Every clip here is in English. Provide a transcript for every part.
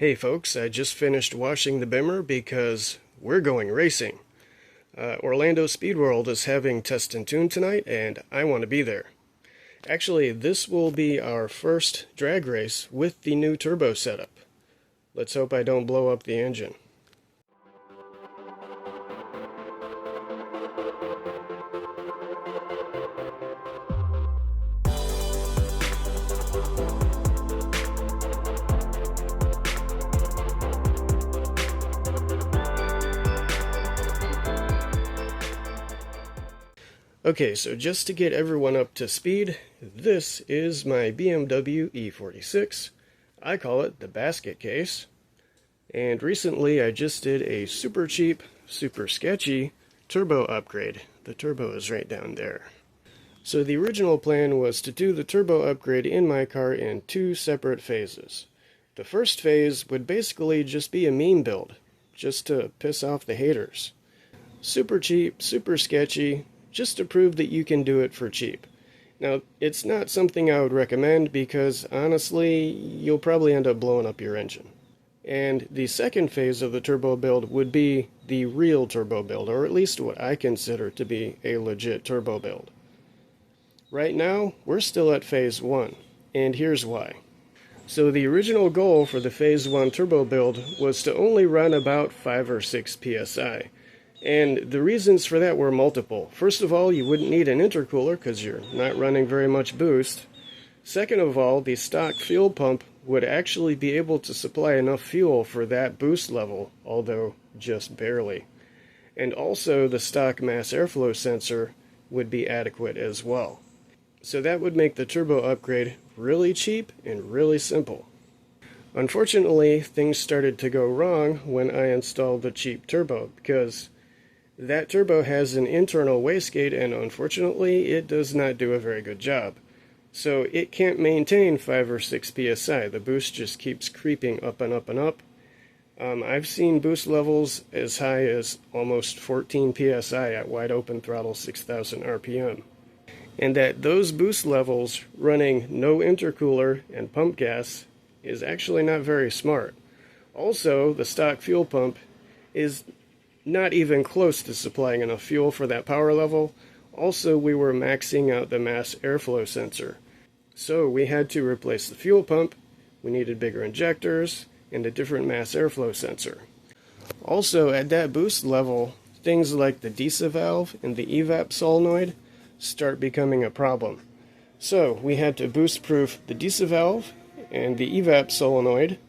Hey folks, I just finished washing the Bimmer because we're going racing. Orlando Speed World is having Test and Tune tonight, and I want to be there. Actually, this will be our first drag race with the new turbo setup. Let's hope I don't blow up the engine. Okay, so just to get everyone up to speed, this is my BMW E46. I call it the Basket Case. And recently I just did a super cheap, super sketchy turbo upgrade. The turbo is right down there. So the original plan was to do the turbo upgrade in my car in two separate phases. The first phase would basically just be a meme build, just to piss off the haters. Super cheap, super sketchy, just to prove that you can do it for cheap. Now, it's not something I would recommend because, honestly, you'll probably end up blowing up your engine. And the second phase of the turbo build would be the real turbo build, or at least what I consider to be a legit turbo build. Right now, we're still at phase 1, and here's why. So the original goal for the phase 1 turbo build was to only run about 5 or 6 psi. And the reasons for that were multiple. First of all, you wouldn't need an intercooler because you're not running very much boost. Second of all, the stock fuel pump would actually be able to supply enough fuel for that boost level, although just barely. And also, the stock mass airflow sensor would be adequate as well. So that would make the turbo upgrade really cheap and really simple. Unfortunately, things started to go wrong when I installed the cheap turbo because that turbo has an internal wastegate, and unfortunately, it does not do a very good job. So it can't maintain 5 or 6 psi. The boost just keeps creeping up and up and up. I've seen boost levels as high as almost 14 psi at wide open throttle 6,000 RPM. And at those boost levels, running no intercooler and pump gas is actually not very smart. Also, the stock fuel pump is not even close to supplying enough fuel for that power level. Also, we were maxing out the mass airflow sensor. So we had to replace the fuel pump, we needed bigger injectors, and a different mass airflow sensor. Also, at that boost level, things like the DISA valve and the evap solenoid start becoming a problem. So we had to boost-proof the DISA valve and the evap solenoid.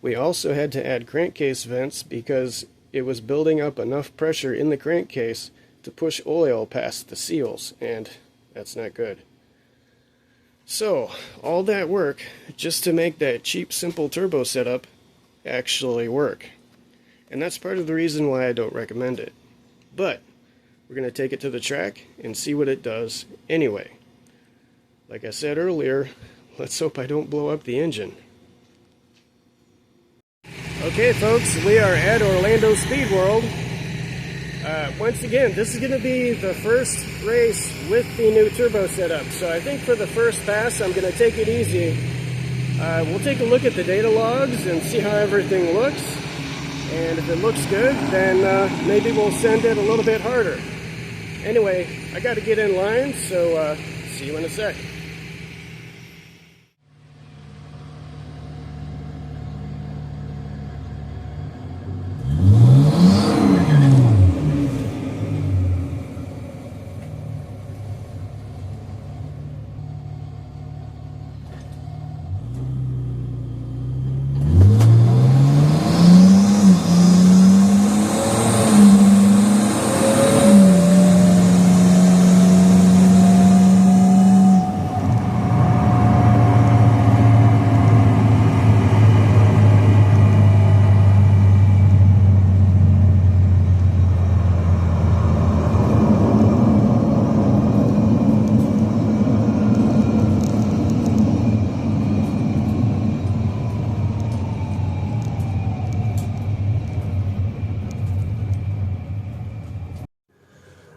We also had to add crankcase vents because it was building up enough pressure in the crankcase to push oil past the seals, and that's not good. So, all that work just to make that cheap, simple turbo setup actually work. And that's part of the reason why I don't recommend it. But we're going to take it to the track and see what it does anyway. Like I said earlier, let's hope I don't blow up the engine. Okay folks, we are at Orlando Speed World. Once again, this is going to be the first race with the new turbo setup. So I think for the first pass, I'm going to take it easy. We'll take a look at the data logs and see how everything looks. And if it looks good, then maybe we'll send it a little bit harder. Anyway, I got to get in line, so see you in a sec.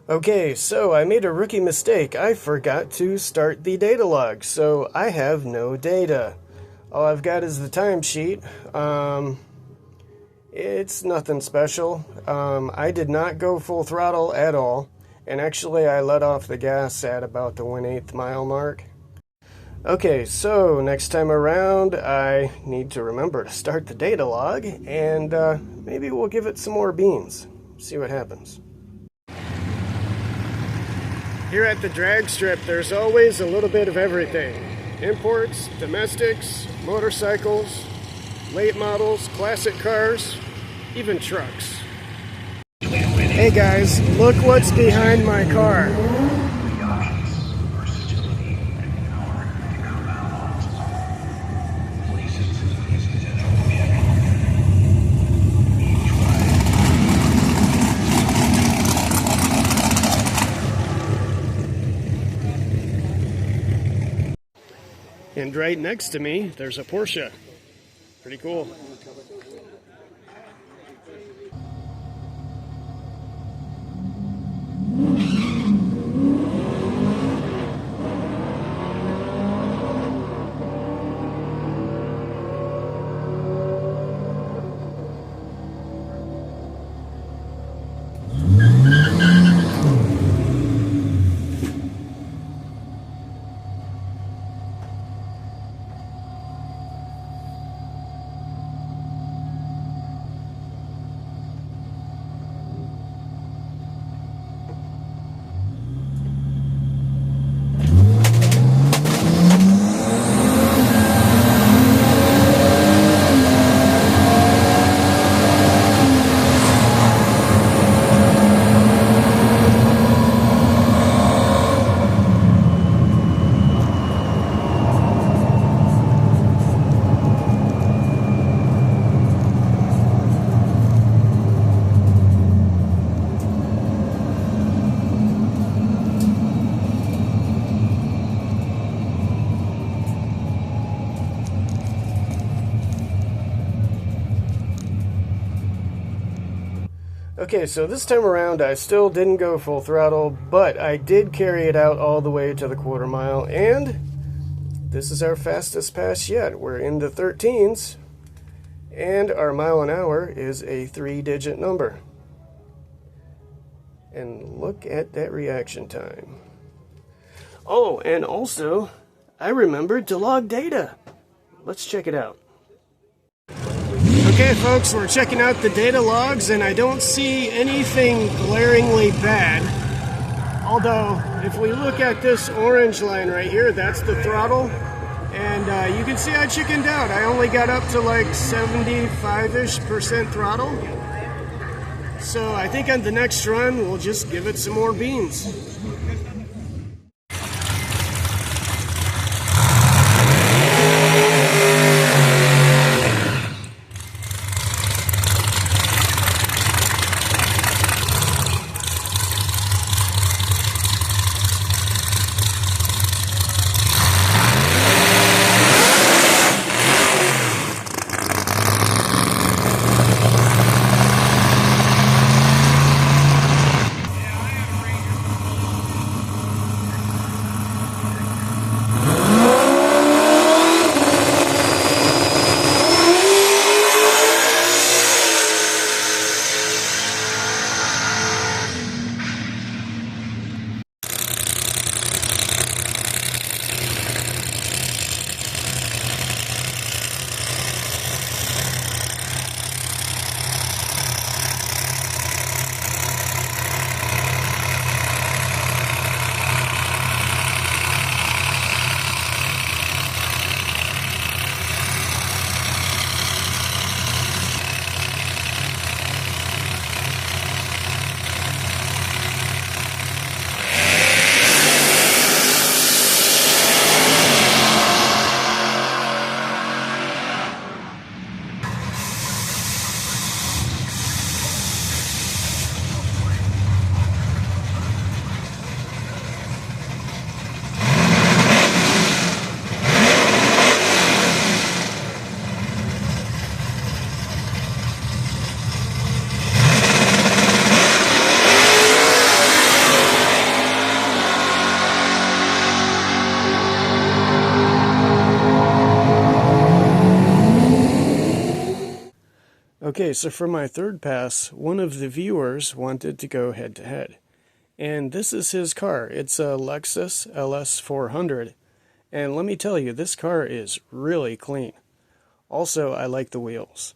Okay, so I made a rookie mistake. I forgot to start the data log, so I have no data. All I've got is the timesheet. It's nothing special. I did not go full throttle at all, and actually I let off the gas at about the 1/8 mile mark. Okay, so next time around I need to remember to start the data log, and maybe we'll give it some more beans. See what happens. Here at the drag strip, there's always a little bit of everything. Imports, domestics, motorcycles, late models, classic cars, even trucks. Hey guys, look what's behind my car. And right next to me, there's a Porsche. Pretty cool. Okay, so this time around I still didn't go full throttle, but I did carry it out all the way to the 1/4 mile, and this is our fastest pass yet. We're in the 13s, and our mile an hour is a 3-digit number. And look at that reaction time. Oh, and also, I remembered to log data. Let's check it out. Okay folks, we're checking out the data logs, and I don't see anything glaringly bad. Although, if we look at this orange line right here, that's the throttle. And you can see I chickened out. I only got up to like 75-ish% throttle. So I think on the next run, we'll just give it some more beans. Okay, so for my third pass, one of the viewers wanted to go head to head. And this is his car. It's a Lexus LS400. And let me tell you, this car is really clean. Also, I like the wheels.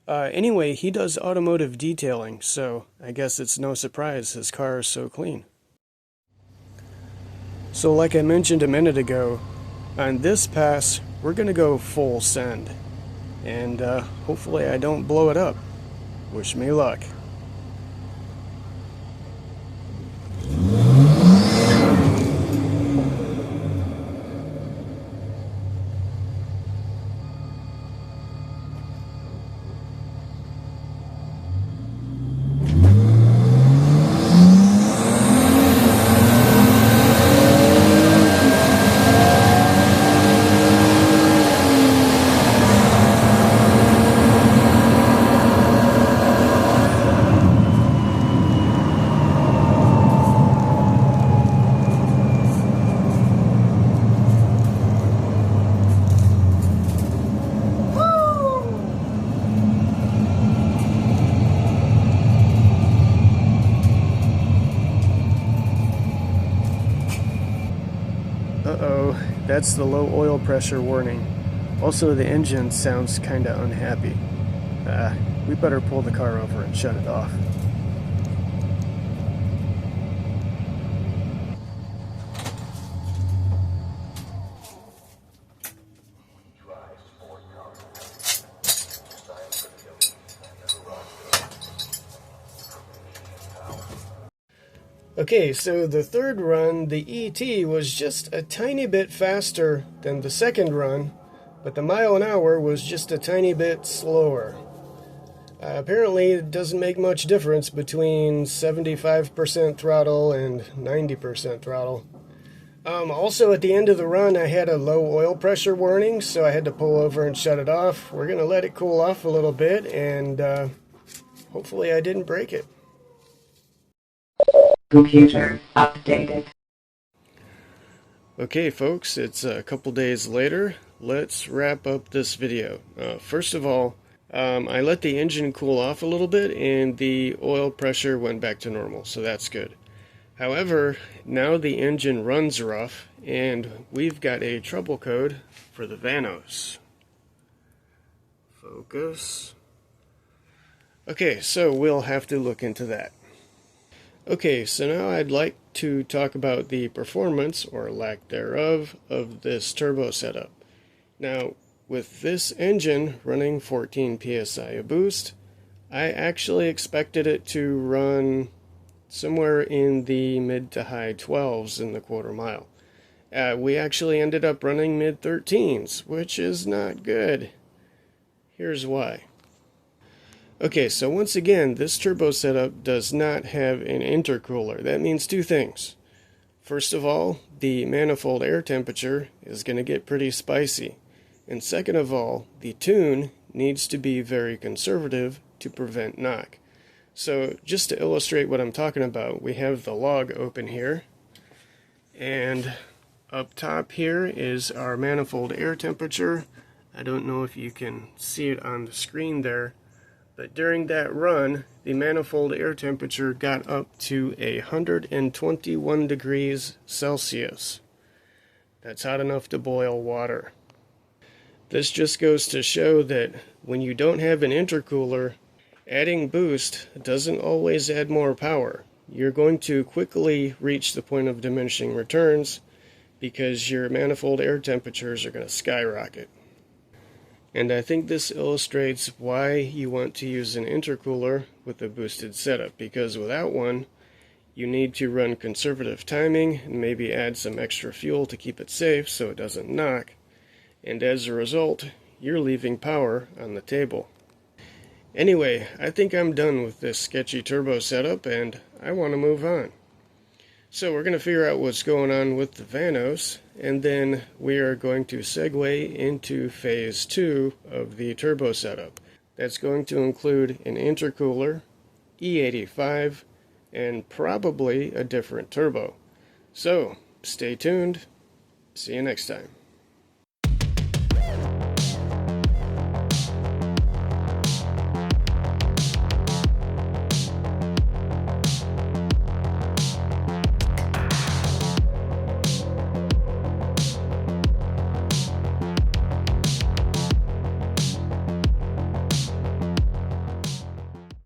Anyway, he does automotive detailing, so I guess it's no surprise his car is so clean. So like I mentioned a minute ago, on this pass, we're going to go full send. And hopefully I don't blow it up. Wish me luck. Uh-oh, that's the low oil pressure warning. Also, the engine sounds kinda unhappy. We better pull the car over and shut it off. Okay, so the third run, the ET, was just a tiny bit faster than the second run, but the mile an hour was just a tiny bit slower. Apparently, it doesn't make much difference between 75% throttle and 90% throttle. Also, at the end of the run, I had a low oil pressure warning, so I had to pull over and shut it off. We're going to let it cool off a little bit, and hopefully I didn't break it. Computer updated. Okay, folks, it's a couple days later. Let's wrap up this video. First of all, I let the engine cool off a little bit and the oil pressure went back to normal, so that's good. However, now the engine runs rough and we've got a trouble code for the Vanos. Focus. Okay, so we'll have to look into that. Okay, so now I'd like to talk about the performance, or lack thereof, of this turbo setup. Now, with this engine running 14 psi of boost, I actually expected it to run somewhere in the mid to high 12s in the quarter mile. We actually ended up running mid 13s, which is not good. Here's why. Okay, so once again, this turbo setup does not have an intercooler. That means two things. First of all, the manifold air temperature is going to get pretty spicy. And second of all, the tune needs to be very conservative to prevent knock. So just to illustrate what I'm talking about, we have the log open here. And up top here is our manifold air temperature. I don't know if you can see it on the screen there. But during that run, the manifold air temperature got up to 121 degrees Celsius. That's hot enough to boil water. This just goes to show that when you don't have an intercooler, adding boost doesn't always add more power. You're going to quickly reach the point of diminishing returns because your manifold air temperatures are going to skyrocket. And I think this illustrates why you want to use an intercooler with a boosted setup, because without one, you need to run conservative timing and maybe add some extra fuel to keep it safe so it doesn't knock, and as a result, you're leaving power on the table. Anyway, I think I'm done with this sketchy turbo setup and I want to move on. So we're going to figure out what's going on with the Vanos, and then we are going to segue into phase 2 of the turbo setup. That's going to include an intercooler, E45, and probably a different turbo. So, stay tuned. See you next time.